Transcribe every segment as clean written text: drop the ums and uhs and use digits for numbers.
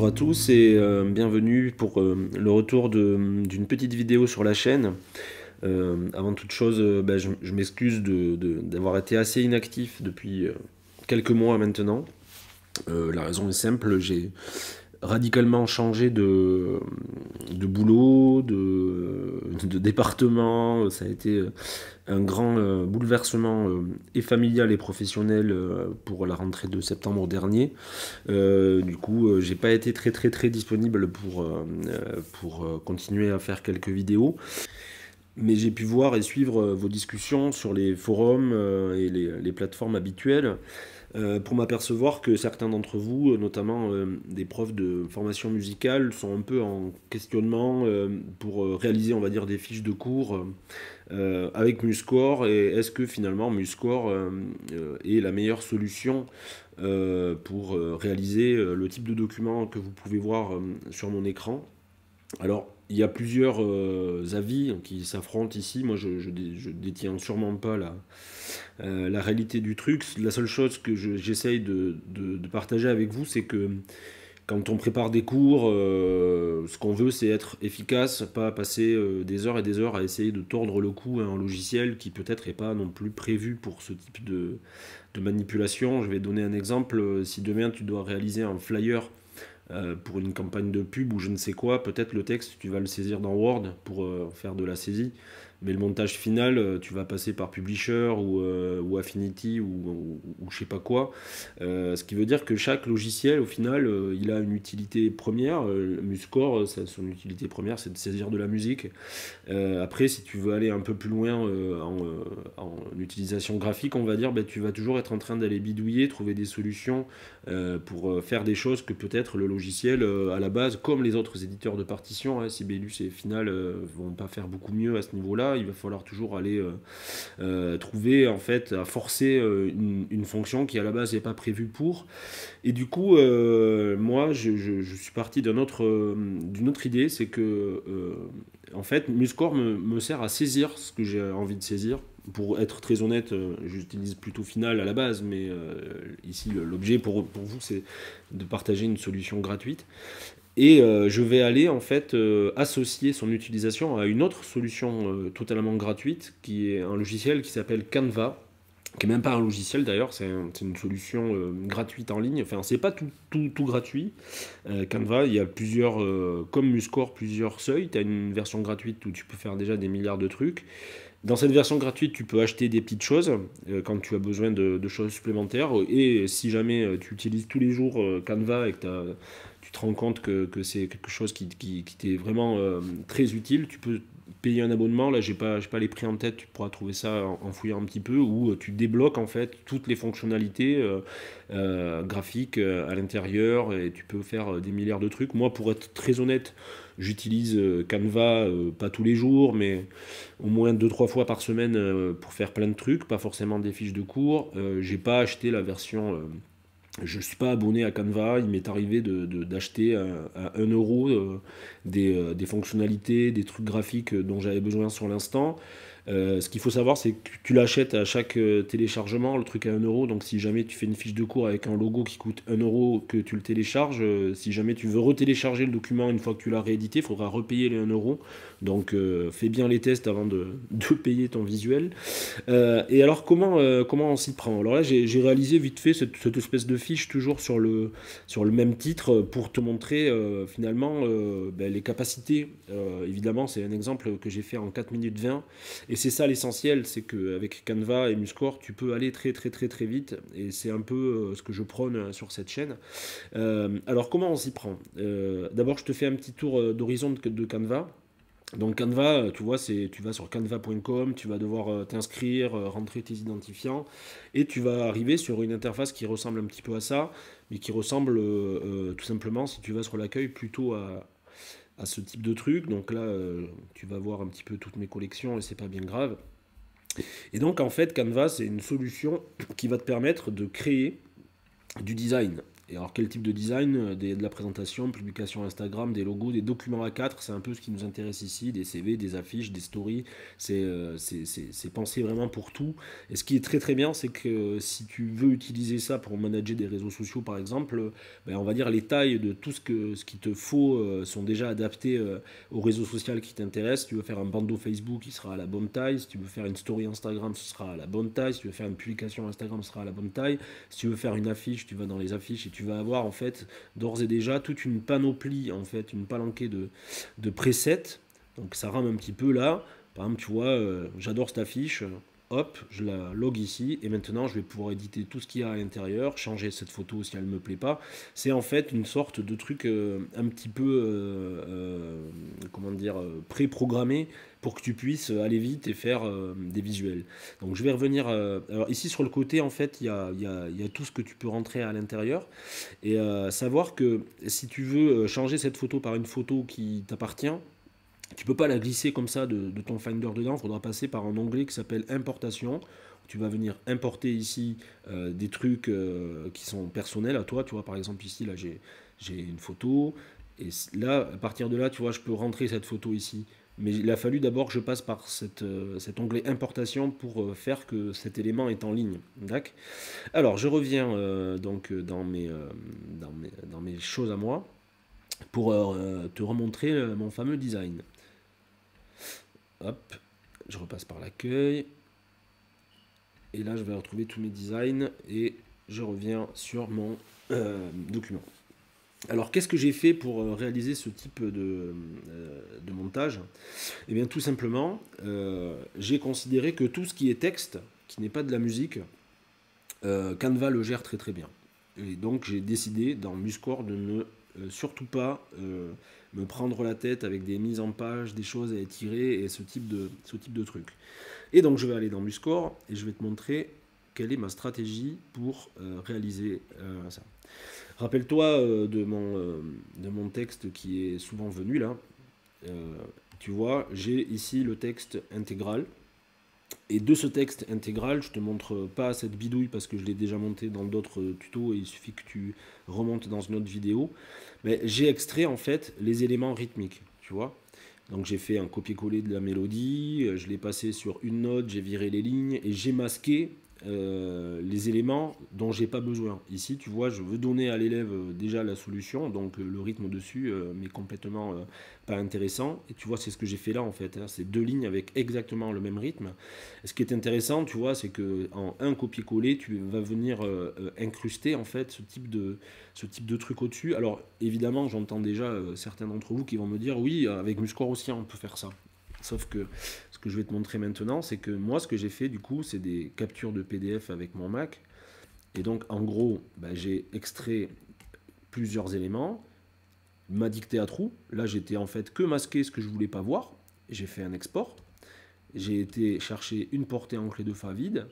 à tous et bienvenue pour le retour d'une petite vidéo sur la chaîne. Avant toute chose, je m'excuse d'avoir été assez inactif depuis quelques mois maintenant. La raison est simple, j'ai radicalement changé de boulot, de département. Ça a été un grand bouleversement et familial et professionnel pour la rentrée de septembre dernier. Du coup, j'ai pas été très disponible pour continuer à faire quelques vidéos. Mais j'ai pu voir et suivre vos discussions sur les forums et les plateformes habituelles pour m'apercevoir que certains d'entre vous, notamment des profs de formation musicale, sont un peu en questionnement pour réaliser, on va dire, des fiches de cours avec MuseScore. Et est-ce que finalement MuseScore est la meilleure solution pour réaliser le type de document que vous pouvez voir sur mon écran? Alors, il y a plusieurs avis qui s'affrontent ici. Moi, je détiens sûrement pas la réalité du truc. La seule chose que j'essaye de partager avec vous, c'est que quand on prépare des cours, ce qu'on veut, c'est être efficace, pas passer des heures et des heures à essayer de tordre le cou à un logiciel qui peut-être n'est pas non plus prévu pour ce type de manipulation. Je vais donner un exemple. Si demain tu dois réaliser un flyer pour une campagne de pub ou je ne sais quoi, peut-être le texte, tu vas le saisir dans Word pour faire de la saisie, mais le montage final, tu vas passer par Publisher ou Affinity ou je sais pas quoi. Ce qui veut dire que chaque logiciel, au final, il a une utilité première. MuseScore, son utilité première, c'est de saisir de la musique. Après, si tu veux aller un peu plus loin en utilisation graphique, on va dire, ben, tu vas toujours être en train d'aller bidouiller, trouver des solutions pour faire des choses que peut-être le logiciel, à la base, comme les autres éditeurs de partitions, hein, Sibelius et Final vont pas faire beaucoup mieux à ce niveau-là. Il va falloir toujours aller trouver, en fait, à forcer une fonction qui à la base n'est pas prévue pour. Et du coup, moi, je suis parti d'une autre idée, c'est que en fait, MuseScore me sert à saisir ce que j'ai envie de saisir. Pour être très honnête, j'utilise plutôt Final à la base, mais ici, l'objet pour vous, c'est de partager une solution gratuite. Et je vais aller en fait associer son utilisation à une autre solution totalement gratuite, qui est un logiciel qui s'appelle Canva, qui n'est même pas un logiciel d'ailleurs, c'est une solution gratuite en ligne. Enfin, c'est pas tout gratuit. Canva, il y a plusieurs, comme MuseScore, plusieurs seuils. Tu as une version gratuite où tu peux faire déjà des milliards de trucs. Dans cette version gratuite, tu peux acheter des petites choses quand tu as besoin de choses supplémentaires. Et si jamais tu utilises tous les jours Canva et que tu te rends compte que c'est quelque chose qui t'est vraiment très utile, tu peux payer un abonnement. Là, j'ai pas les prix en tête, tu pourras trouver ça en fouillant un petit peu, où tu débloques en fait toutes les fonctionnalités graphiques à l'intérieur et tu peux faire des milliards de trucs. Moi, pour être très honnête, j'utilise Canva pas tous les jours, mais au moins 2-3 fois par semaine pour faire plein de trucs, pas forcément des fiches de cours. J'ai pas acheté la version. Je ne suis pas abonné à Canva, il m'est arrivé d'acheter à 1 euro des fonctionnalités, des trucs graphiques dont j'avais besoin sur l'instant. Ce qu'il faut savoir, c'est que tu l'achètes à chaque téléchargement, le truc à 1 euro. Donc si jamais tu fais une fiche de cours avec un logo qui coûte 1 euro, que tu le télécharges, si jamais tu veux retélécharger le document une fois que tu l'as réédité, il faudra repayer les 1 euro. Donc fais bien les tests avant de payer ton visuel. Et alors comment on s'y prend? Alors là j'ai réalisé vite fait cette espèce de fiche toujours sur le même titre pour te montrer finalement les capacités. Évidemment c'est un exemple que j'ai fait en 4 minutes 20 et c'est ça l'essentiel, c'est qu'avec Canva et MuseScore tu peux aller très vite et c'est un peu ce que je prône sur cette chaîne. Alors comment on s'y prend? D'abord je te fais un petit tour d'horizon de Canva. Donc Canva, tu vois, tu vas sur canva.com, tu vas devoir t'inscrire, rentrer tes identifiants, et tu vas arriver sur une interface qui ressemble un petit peu à ça, mais qui ressemble tout simplement, si tu vas sur l'accueil, plutôt à ce type de truc. Donc là, tu vas voir un petit peu toutes mes collections, et c'est pas bien grave. Et donc en fait, Canva, c'est une solution qui va te permettre de créer du design. Et alors quel type de design? De la présentation, publication Instagram, des logos, des documents A4, c'est un peu ce qui nous intéresse ici, des CV, des affiches, des stories, c'est pensé vraiment pour tout. Et ce qui est très très bien, c'est que si tu veux utiliser ça pour manager des réseaux sociaux par exemple, ben, on va dire les tailles de tout ce qu'il te faut sont déjà adaptées au réseau social qui t'intéresse. Si tu veux faire un bandeau Facebook, il sera à la bonne taille. Si tu veux faire une story Instagram, ce sera à la bonne taille. Si tu veux faire une publication Instagram, ce sera à la bonne taille. Si tu veux faire une affiche, tu vas dans les affiches et tu vas avoir en fait d'ores et déjà toute une panoplie, en fait, une palanquée de presets. Donc ça rame un petit peu là. Par exemple, tu vois, j'adore cette affiche. Hop, je la log ici et maintenant je vais pouvoir éditer tout ce qu'il y a à l'intérieur, changer cette photo si elle ne me plaît pas. C'est en fait une sorte de truc un petit peu comment dire pré-programmé pour que tu puisses aller vite et faire des visuels. Donc je vais revenir. Alors ici sur le côté en fait il y a tout ce que tu peux rentrer à l'intérieur et savoir que si tu veux changer cette photo par une photo qui t'appartient, tu peux pas la glisser comme ça de ton Finder dedans, il faudra passer par un onglet qui s'appelle Importation. Tu vas venir importer ici des trucs qui sont personnels à toi. Tu vois, par exemple, ici, là, j'ai une photo. Et là, à partir de là, tu vois, je peux rentrer cette photo ici. Mais il a fallu d'abord que je passe par cet onglet Importation pour faire que cet élément est en ligne. D'accord. Alors, je reviens donc dans mes choses à moi pour te remontrer mon fameux design. Hop, je repasse par l'accueil. Et là, je vais retrouver tous mes designs et je reviens sur mon document. Alors, qu'est-ce que j'ai fait pour réaliser ce type de montage? Eh bien, tout simplement, j'ai considéré que tout ce qui est texte, qui n'est pas de la musique, Canva le gère très très bien. Et donc, j'ai décidé dans Muscore de ne surtout pas me prendre la tête avec des mises en page, des choses à étirer et ce type de truc. Et donc je vais aller dans Muscore et je vais te montrer quelle est ma stratégie pour réaliser ça. Rappelle-toi de mon texte qui est souvent venu là. Tu vois, j'ai ici le texte intégral. Et de ce texte intégral, je te montre pas cette bidouille parce que je l'ai déjà monté dans d'autres tutos et il suffit que tu remontes dans une autre vidéo. Mais j'ai extrait en fait les éléments rythmiques, tu vois. Donc j'ai fait un copier-coller de la mélodie, je l'ai passé sur une note, j'ai viré les lignes et j'ai masqué les éléments dont j'ai pas besoin. Ici, tu vois, je veux donner à l'élève déjà la solution, donc le rythme au-dessus mais complètement pas intéressant. Et tu vois, c'est ce que j'ai fait là en fait. Hein. C'est deux lignes avec exactement le même rythme. Et ce qui est intéressant, tu vois, c'est que en un copier-coller, tu vas venir incruster en fait ce type de truc au-dessus. Alors évidemment, j'entends déjà certains d'entre vous qui vont me dire oui, avec Muscore aussi, on peut faire ça. Sauf que ce que je vais te montrer maintenant, c'est que moi, ce que j'ai fait, du coup, c'est des captures de PDF avec mon Mac. Et donc, en gros, bah, j'ai extrait plusieurs éléments, m'a dicté à trous. Là, j'étais en fait que masqué ce que je voulais pas voir. J'ai fait un export. J'ai été chercher une portée en clé de Fa vide,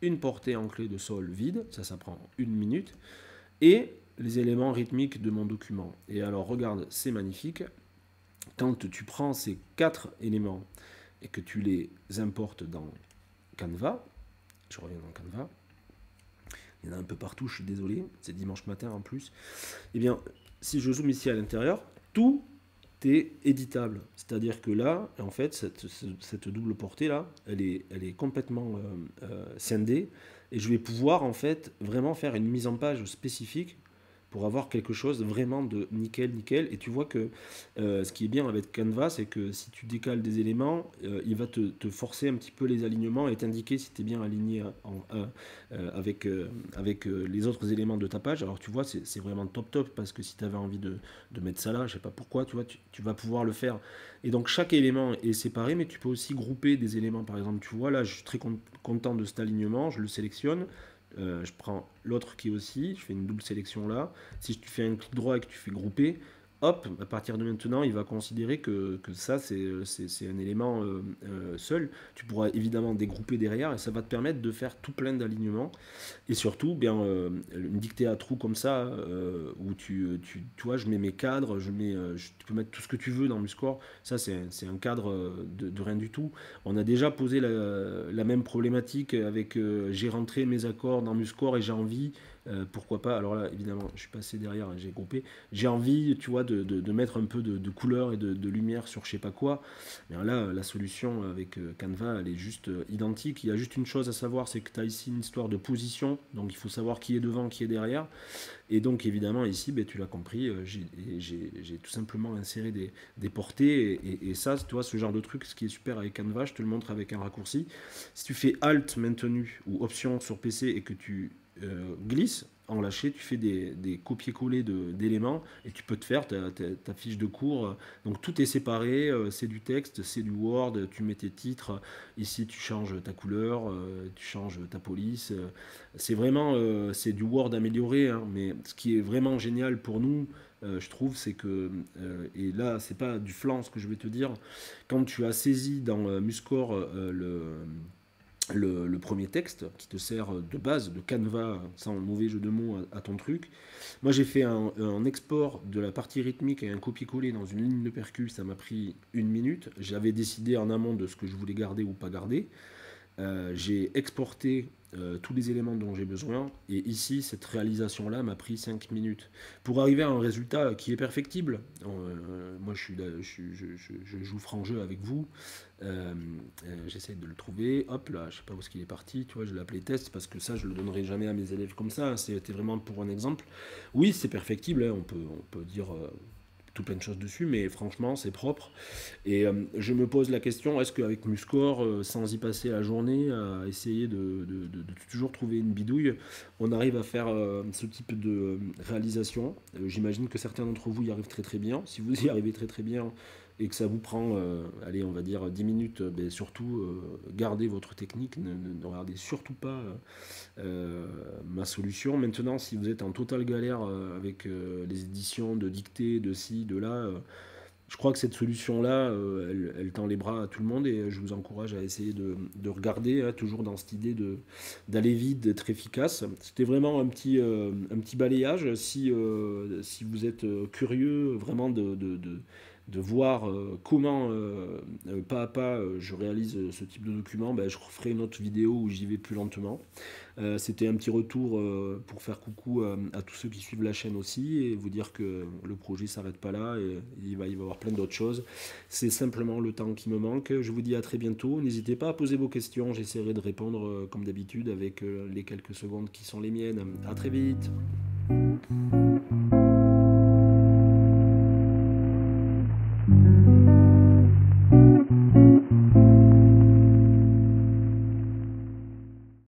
une portée en clé de Sol vide. Ça prend une minute. Et les éléments rythmiques de mon document. Et alors, regarde, c'est magnifique. Quand tu prends ces 4 éléments et que tu les importes dans Canva, je reviens dans Canva, il y en a un peu partout, je suis désolé, c'est dimanche matin en plus, et bien, si je zoome ici à l'intérieur, tout est éditable. C'est-à-dire que là, en fait, cette double portée là, elle est complètement scindée, et je vais pouvoir en fait vraiment faire une mise en page spécifique pour avoir quelque chose vraiment de nickel, nickel. Et tu vois que ce qui est bien avec Canva, c'est que si tu décales des éléments, il va te forcer un petit peu les alignements et t'indiquer si tu es bien aligné avec les autres éléments de ta page. Alors tu vois, c'est vraiment top top parce que si tu avais envie de mettre ça là, je sais pas pourquoi, tu vois, tu vas pouvoir le faire. Et donc chaque élément est séparé, mais tu peux aussi grouper des éléments. Par exemple, tu vois, là, je suis très content de cet alignement, je le sélectionne. Je prends l'autre qui est aussi, je fais une double sélection là. Si tu fais un clic droit et que tu fais grouper, hop, à partir de maintenant, il va considérer que ça, c'est un élément seul. Tu pourras évidemment dégrouper derrière et ça va te permettre de faire tout plein d'alignements. Et surtout, bien, une dictée à trous comme ça, où tu vois, je mets mes cadres, tu peux mettre tout ce que tu veux dans Muscore. Ça, c'est un cadre de rien du tout. On a déjà posé la même problématique avec j'ai rentré mes accords dans Muscore et j'ai envie pourquoi pas, alors là évidemment je suis passé derrière et j'ai groupé, j'ai envie tu vois de mettre un peu de couleur et de lumière sur je sais pas quoi. Mais là la solution avec Canva elle est juste identique, il y a juste une chose à savoir, c'est que tu as ici une histoire de position, donc il faut savoir qui est devant, qui est derrière. Et donc évidemment ici, ben, tu l'as compris, j'ai tout simplement inséré des portées et ça, tu vois, ce genre de truc, ce qui est super avec Canva, je te le montre avec un raccourci. Si tu fais Alt maintenu ou Option sur PC et que tu glisses en lâcher, tu fais des copier-coller d'éléments et tu peux te faire ta fiche de cours. Donc tout est séparé, c'est du texte, c'est du Word, tu mets tes titres, ici tu changes ta couleur, tu changes ta police. C'est vraiment c'est du Word amélioré, hein, mais ce qui est vraiment génial pour nous, je trouve, c'est que, et là c'est pas du flan ce que je vais te dire, quand tu as saisi dans Muscore le premier texte qui te sert de base, de canevas, sans mauvais jeu de mots, à ton truc. Moi, j'ai fait un export de la partie rythmique et un copier-coller dans une ligne de percu, ça m'a pris 1 minute. J'avais décidé en amont de ce que je voulais garder ou pas garder. J'ai exporté tous les éléments dont j'ai besoin et ici cette réalisation là m'a pris 5 minutes pour arriver à un résultat qui est perfectible. Moi je joue franc jeu avec vous. J'essaie de le trouver, hop là, je sais pas où est-ce qu'il est parti, tu vois, je l'ai appelé test parce que ça je le donnerai jamais à mes élèves comme ça, c'était vraiment pour un exemple. Oui, c'est perfectible, hein, on peut dire tout plein de choses dessus, mais franchement, c'est propre. Et je me pose la question, est-ce qu'avec Muscore, sans y passer la journée, à essayer de toujours trouver une bidouille, on arrive à faire ce type de réalisation. J'imagine que certains d'entre vous y arrivent très très bien. Si vous y arrivez très très bien et que ça vous prend, allez, on va dire 10 minutes, ben, surtout gardez votre technique, ne regardez surtout pas ma solution. Maintenant, si vous êtes en totale galère avec les éditions de dictée, de ci, de là, je crois que cette solution-là, elle tend les bras à tout le monde et je vous encourage à essayer de regarder, hein, toujours dans cette idée d'aller vite, d'être efficace. C'était vraiment un petit balayage. Si vous êtes curieux vraiment de voir comment pas à pas je réalise ce type de document, ben, je referai une autre vidéo où j'y vais plus lentement. C'était un petit retour pour faire coucou à tous ceux qui suivent la chaîne aussi et vous dire que le projet s'arrête pas là et il va y avoir plein d'autres choses. C'est simplement le temps qui me manque. Je vous dis à très bientôt. N'hésitez pas à poser vos questions. J'essaierai de répondre comme d'habitude avec les quelques secondes qui sont les miennes. À très vite.